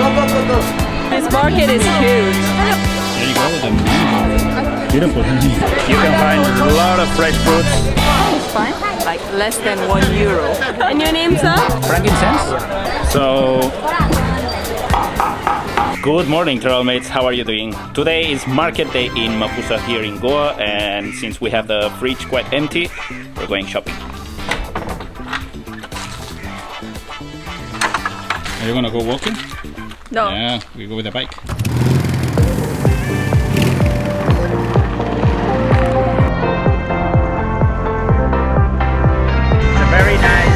This market is huge. There you go, the mango. Beautiful. You can find a lot of fresh fruits. It's fine. Like less than €1. And your name, sir? Frankincense. So, good morning, Travelmates. How are you doing? Today is market day in Mapusa here in Goa, and since we have the fridge quite empty, we're going shopping. Are you gonna go walking? No. Yeah, we go with a bike. Very nice.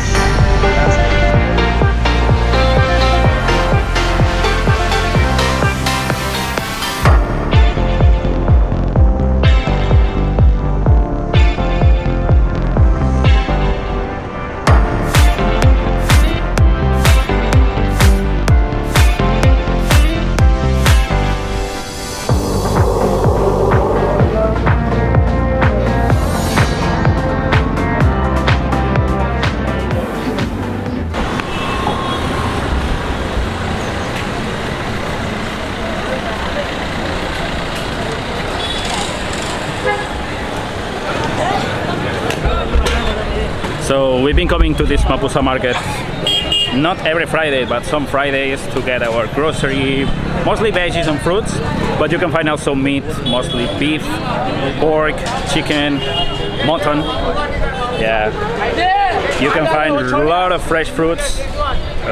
So we've been coming to this Mapusa market not every Friday, but some Fridays to get our grocery, mostly veggies and fruits, but you can find also meat, mostly beef, pork, chicken, mutton. Yeah, you can find a lot of fresh fruits,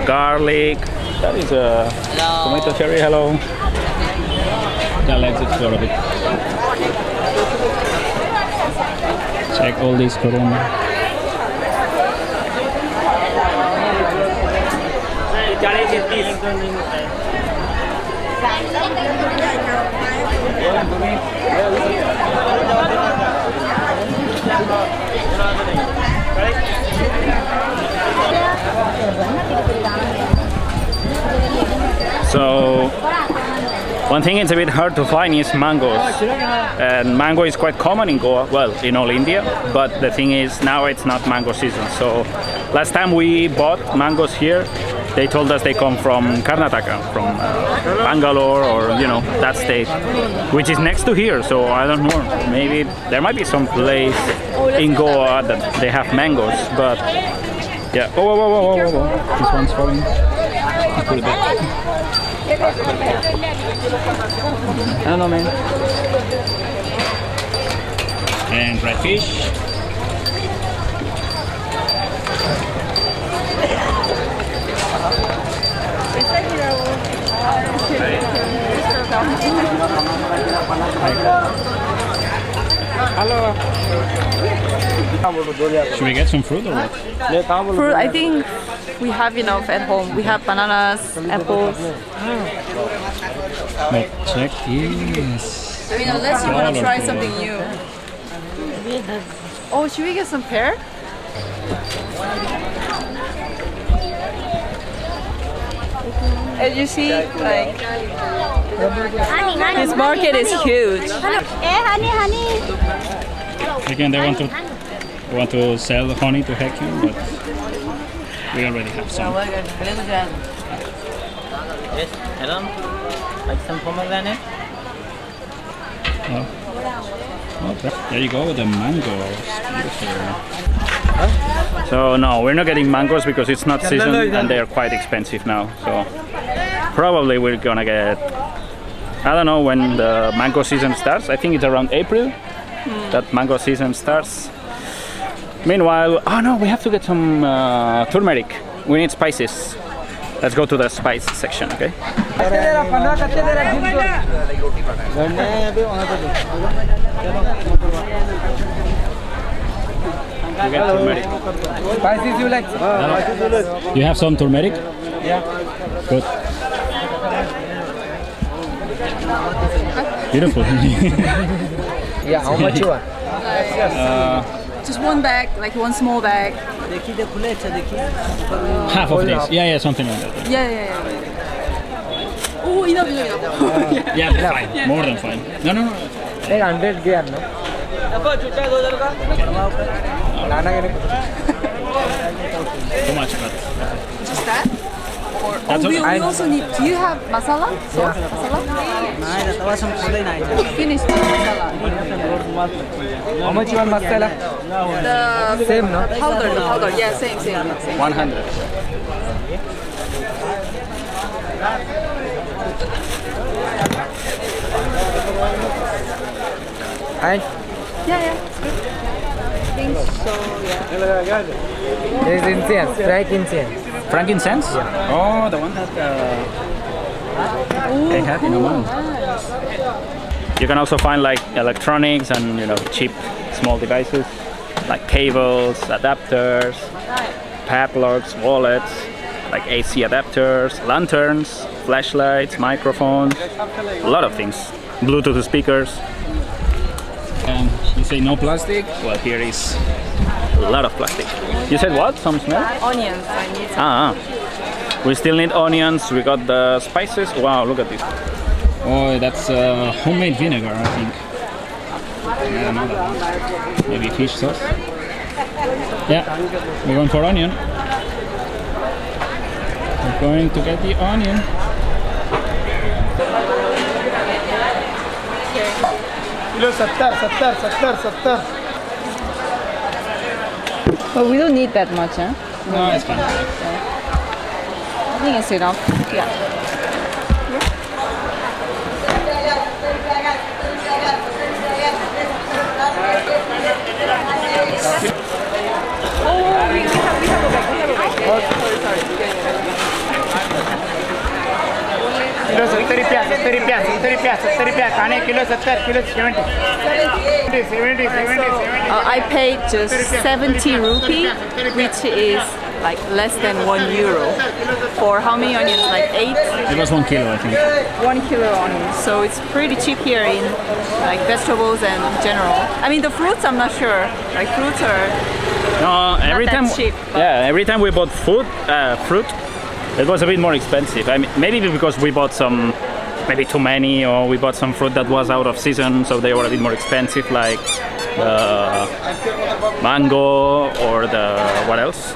garlic. That is a tomato cherry. Hello. Yeah, let's explore a bit. Check all these corona. So one thing it's a bit hard to find is mangoes, and mango is quite common in Goa, well, in all India, but the thing is now it's not mango season. So last time we bought mangoes here, they told us they come from Karnataka, from Bangalore, or you know, that state, which is next to here. So I don't know, maybe there might be some place in Goa that they have mangoes, but yeah. Whoa, whoa, whoa, whoa, whoa, whoa. This one's falling. Put it back. I don't know, man. And dried fish. Hello. Should we get some fruit or what? Fruit, I think we have enough at home. We have bananas, apples. But check this. I mean, unless you want to try something new. Oh, should we get some pear? As you see, like, this market is huge. Again, they want to sell the honey to HYEKYONG, but we already have some. Yes, Adam, like some pomegranate. Oh, there you go, the mangoes. Beautiful. So no, we're not getting mangoes because it's not season and they're quite expensive now. So probably we're gonna get, I don't know when the mango season starts. I think it's around April that mango season starts. Meanwhile, oh no, we have to get some turmeric. We need spices. Let's go to the spice section, okay? You get turmeric. Spices you like? You have some turmeric? Yeah. Good. Beautiful. Yeah, how much you want? Just one bag, like one small bag. Half of this. Yeah, something like that. Yeah. Oh, enough. Yeah, fine. More than fine. No. 100 gear, no? Too much, but Just that? That's we okay. also need. Do you have masala? Sauce? Masala? Finish the masala. How much you want masala? The Same, no? powder. The powder. Yeah, same. 100. Hi. Yeah. I think so. Yeah. There is incense, fried incense. Frankincense? Oh, the one that they have in Oman. You can also find like electronics and cheap small devices like cables, adapters, padlocks, wallets, like AC adapters, lanterns, flashlights, microphones, a lot of things. Bluetooth speakers. And you say no plastic? Well, here is a lot of plastic. You said what? Some smell? Onions. I need some. We still need onions. We got the spices. Wow, look at this. Oh, that's homemade vinegar, I think. I don't know that one. Maybe fish sauce. Yeah, we're going for onion. We're going to get the onion. But we don't need that much, huh? No, it's fine. I think it's enough. Yeah. Oh, we have a bag. Kilo 70 rupees, खाने kilo 70, kilo 70. 70. I paid just 70 rupee, which is like less than €1. For how many onions? Like 8? It was 1 kilo, I think. 1 kilo onions. So it's pretty cheap here in like vegetables and general. I mean the fruits I'm not sure. Like fruits are No, every that time. cheap, but- Yeah, every time we bought fruit, it was a bit more expensive. I mean, maybe because we bought some, maybe too many, or we bought some fruit that was out of season, so they were a bit more expensive, like the mango or the what else?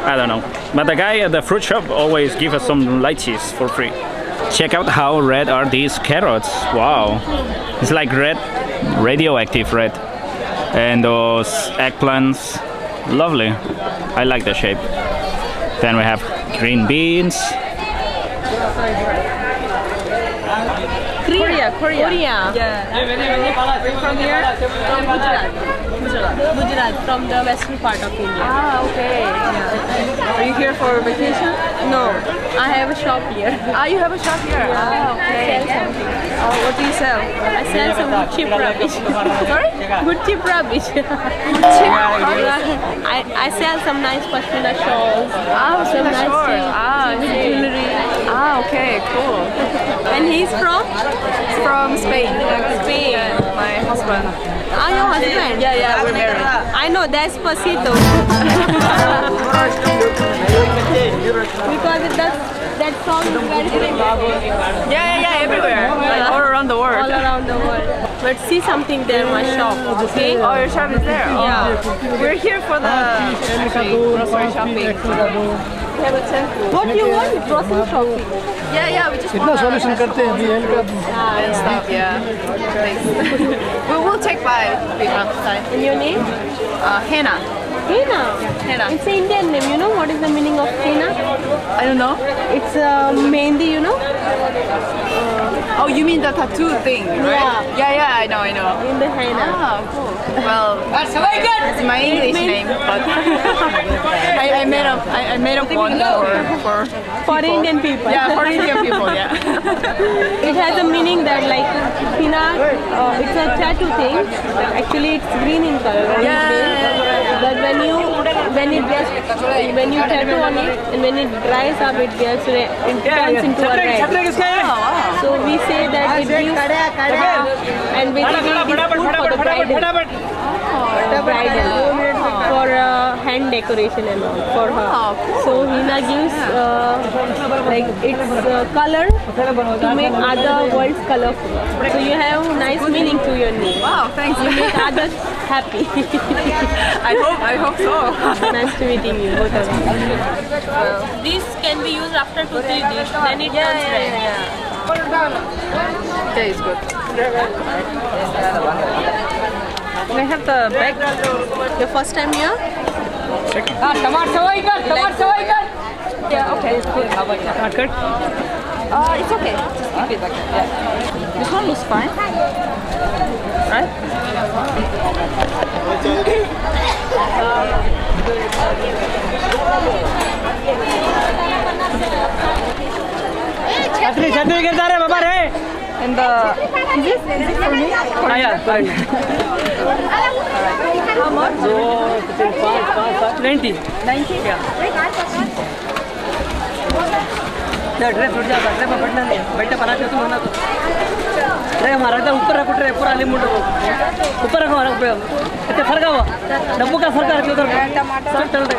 I don't know. But the guy at the fruit shop always gives us some lychees for free. Check out how red are these carrots. Wow, it's like red, radioactive red. And those eggplants, lovely. I like the shape. Then we have green beans. Korea. Yeah. From here? From Gujarat, from the western part of India. Ah, okay. Yeah. Are you here for vacation? No, I have a shop here. Ah, you have a shop here? Ah, okay. I sell something. Oh, what do you sell? I sell some good cheap rubbish. Sorry? Good cheap rubbish. I sell some nice pashmina shawls. Ah, some nice sure. things, Ah, with okay. jewelry. Ah, okay, cool. And he's from? From Spain. Spain. My husband. Ah, your husband? Yeah, we're married. I know, that's Pasito. Because that song is very famous. Yeah, everywhere. Like all around the world. All around the world. Let's see something there, my shop. Okay? Oh, your shop is there? Oh. Yeah. We're here for the grocery shopping. We have a temple. What do you want? Grocery shopping. Yeah, we just want solution करते हैं अभी help and stuff, yeah. Thanks. we'll take by if we have time. And your name? Hannah. Hina. It's an Indian name. You know what is the meaning of Hina? I don't know. It's Mehndi, you know? Oh, you mean the tattoo thing, right? Yeah, I know. In the Hina. Ah, cool. Well, it's my English name, but I made up one for For people. Indian people. Yeah, for Indian people, yeah. It has a meaning that like Hina, it's a tattoo thing. But actually, it's green in color. But when you tattoo on it and when it dries up, it turns into a red. So we say that it gives and basically it is food for the bridal. For hand decoration and all for her. So Hina gives like its color to make other worlds colorful. So you have nice meaning to your name. Wow, thanks. You make others happy. I hope so. Nice to meeting you, both of you. This can be used after 2-3 days, then it turns red. Okay, it's good. They have the bag. Your first time here? Second. Yeah, okay, it's good. How about that? Not good. It's okay. Just keep it like that. Yeah. This one looks fine. Right? And is it for me? Yeah, fine. How much? 90. 90? Yeah. Dry fruit जा dry पर पड़ना नहीं बैठे पराठे तुम बना तो dry हमारा एकदम ऊपर रखो ड्राई पूरा लिमिट ऊपर रखो इतने फर्क हुआ डब्बू का फर्क रखो उधर सब चल रहे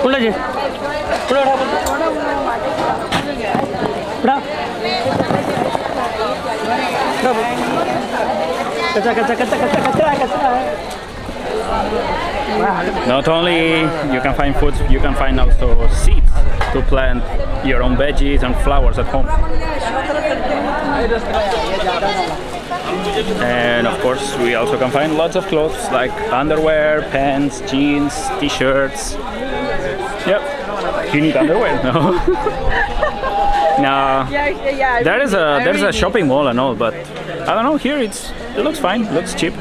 उड़ा जी उड़ा उड़ा Not only you can find food, you can find also seeds to plant your own veggies and flowers at home. And of course, we also can find lots of clothes like underwear, pants, jeans, t-shirts. Yep, you need underwear, no? No, there's a shopping mall and all, but I don't know. Here it looks fine, looks cheap.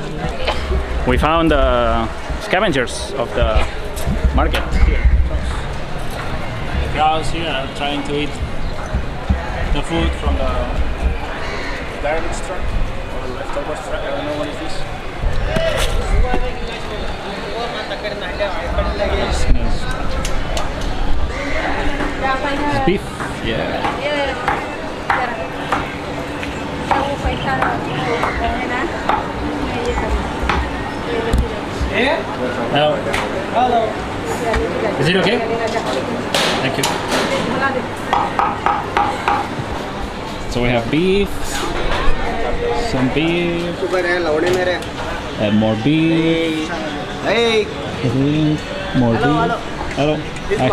We found scavengers of the market here. Crowds here are trying to eat the food from the garbage truck or leftovers truck. I don't know what it is. It's beef. Yeah. Hello. Hello. Is it okay? Thank you. So we have beef, some beef, and more beef. Hey. More beef. Hello. Hi.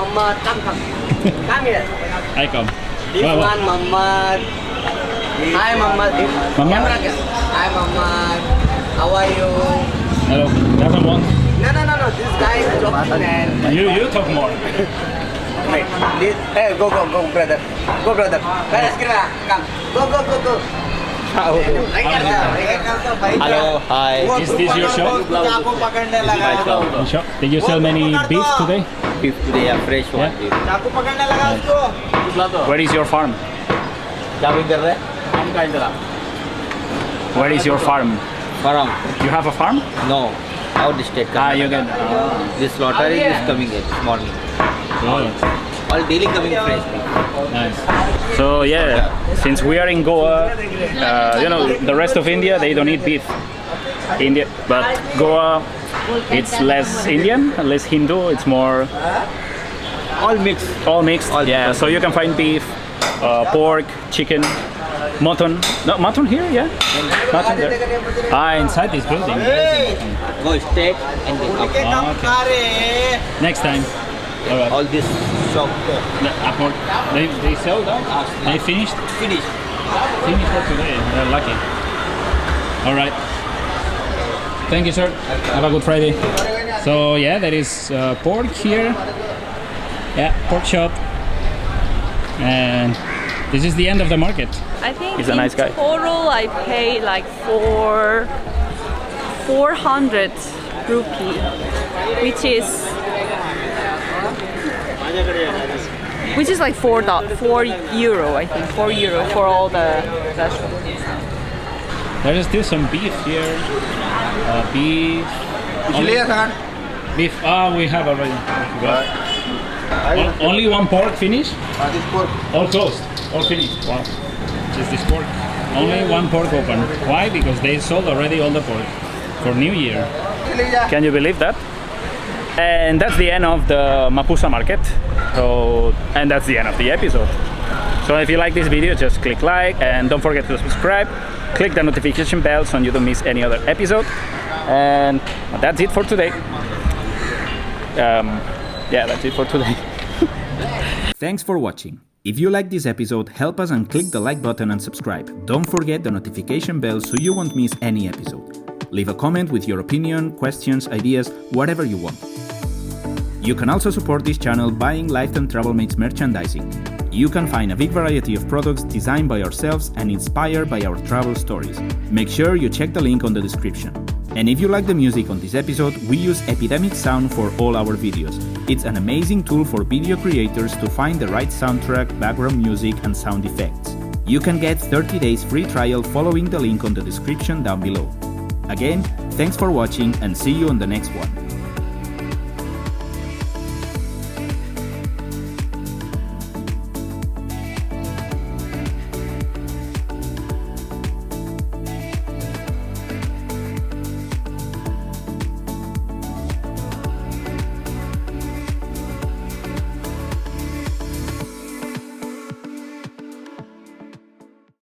I come. This Wow, wow. one, Muhammad. Hi, Muhammad. Muhammad? Hi, Muhammad. How are you? Hello. Doesn't want. No. This guy is joking, man. You talk more. Wait. Hey, go, brother. Go, brother. Let's get back. Come. Go. Hello, hi. Is this your shop? My shop. Your shop? Did you sell many beef today? Beef today, a fresh one. Yeah. Where is your farm? Where is your farm? Farm? You have a farm? No. Out the state. You get. This slaughter is coming here this morning. All daily coming fresh. Nice. So yeah, since we are in Goa, you know, the rest of India they don't eat beef. India, but Goa, it's less Indian, less Hindu. It's more All mixed. all mixed. All Yeah. mixed. So you can find beef, pork, chicken, mutton. No, mutton here, yeah. Mutton there. Inside this building. Go straight and then up. Okay. Next time. All right. All this shop They sell that? They finished? finish. Finished for today. They're lucky. All right. Thank you, sir. Have a good Friday. So yeah, there is pork here. Yeah, pork shop. And this is the end of the market. I think He's a nice guy. in total I paid like 400 rupee, which is like €4, I think, €4 for all the vegetables. There is still some beef here. Beef. Beef. We have already. Only one pork finished? This pork. All closed. All finished. Wow. Just this pork. Only one pork open. Why? Because they sold already all the pork for New Year. Can you believe that? And that's the end of the Mapusa market. So, and that's the end of the episode. So if you like this video, just click like and don't forget to subscribe. Click the notification bell so you don't miss any other episode. And that's it for today. Yeah, that's it for today. Thanks for watching. If you like this episode, help us and click the like button and subscribe. Don't forget the notification bell so you won't miss any episode. Leave a comment with your opinion, questions, ideas, whatever you want. You can also support this channel buying Lifetime Travelmates merchandising. You can find a big variety of products designed by ourselves and inspired by our travel stories. Make sure you check the link on the description. And if you like the music on this episode, we use Epidemic Sound for all our videos. It's an amazing tool for video creators to find the right soundtrack, background music, and sound effects. You can get 30 days free trial following the link on the description down below. Again, thanks for watching and see you on the next one.